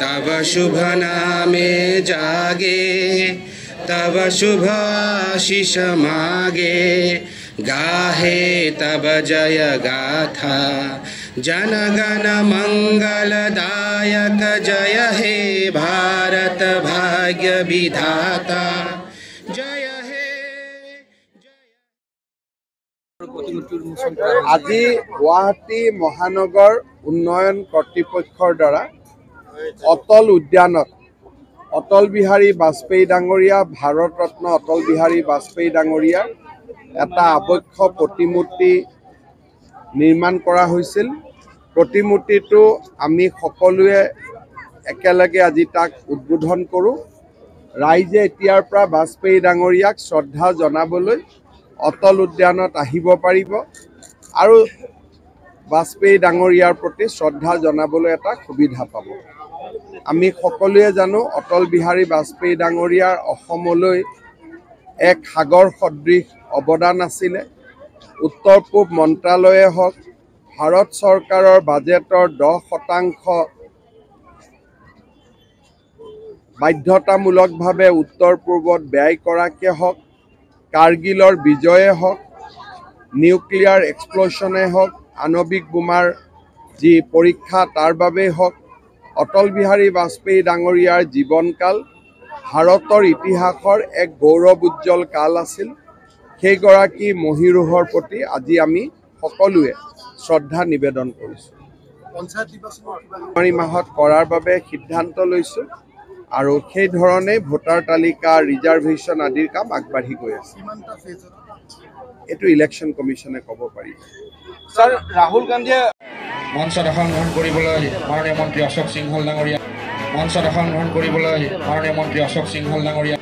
तव शुभ नामे जागे तव शुभ आशीष मागे गाहे तब जय गाथा जनगण मंगलदायक जय हे भारत भाग्य विधाता जय हे আজি গুৱাহাটী মহানগৰ উন্নয়ন কৰ্তৃপক্ষৰ দ্বাৰা অটল উদ্যানত অটল বিহাৰী বাজপেয়ী ডাঙৰীয়া ভাৰত ৰত্ন অটল বিহাৰী বাজপেয়ী ডাঙৰীয়াৰ এটা আবক্ষ প্ৰতিমূৰ্তি নিৰ্মাণ কৰা হৈছিল। প্ৰতিমূৰ্তিটো আমি সকলোৱে একেলগে আজি তাক উদ্বোধন কৰোঁ। ৰাইজে এতিয়াৰ পৰা বাজপেয়ী ডাঙৰীয়াক শ্ৰদ্ধা জনাবলৈ অটল উদ্যানত আহিব পাৰিব আৰু বাজপেয়ী ডাঙৰীয়াৰ প্ৰতি শ্ৰদ্ধা জনাবলৈ এটা সুবিধা পাব। আমি সকলোৱে জানো অটল বিহাৰী বাজপেয়ী ডাঙৰীয়াৰ অসমলৈ এক সাগৰ সদৃশ অৱদান আছিলে। উত্তৰ পূব মন্ত্ৰালয়ে হওক ভাৰত চৰকাৰৰ বাজেটৰ 10% বাধ্যতামূলকভাৱে উত্তৰ পূৰ্বত ব্যয় কৰাকে হওক, কাৰ্গিলৰ বিজয়ে হওক, নিউক্লিয়াৰ এক্সপ্ল'শ্যনে হওক, আণৱিক বোমাৰ যি পৰীক্ষা তাৰ বাবেই হওক, অটল বিহাৰী বাজপেয়ী ডাঙৰীয়াৰ জীৱনকাল ভাৰতৰ ইতিহাসৰ এক গৌৰৱ উজ্জ্বল কাল আছিল। সেইগৰাকী মহীৰূহৰ প্ৰতি আজি আমি সকলোৱে শ্ৰদ্ধা নিবেদন কৰিছোঁ। জানুৱাৰী মাহত কৰাৰ বাবে সিদ্ধান্ত লৈছোঁ আৰু সেই ধৰণে ভোটাৰ তালিকা ৰিজাৰ্ভেশ্যন আদিৰ কাম আগবাঢ়ি গৈ আছে। এইটো ইলেকশ্যন কমিশ্যনে ক'ব পাৰিব। স্যাৰ ৰাহুল গান্ধীয়ে মঞ্চত আসন গ্ৰহণ কৰিবলৈ মাননীয় মন্ত্ৰী অশোক সিংহল ডাঙৰীয়া মঞ্চত আসন গ্ৰহণ কৰিবলৈ মাননীয় মন্ত্ৰী অশোক সিংহল ডাঙৰীয়া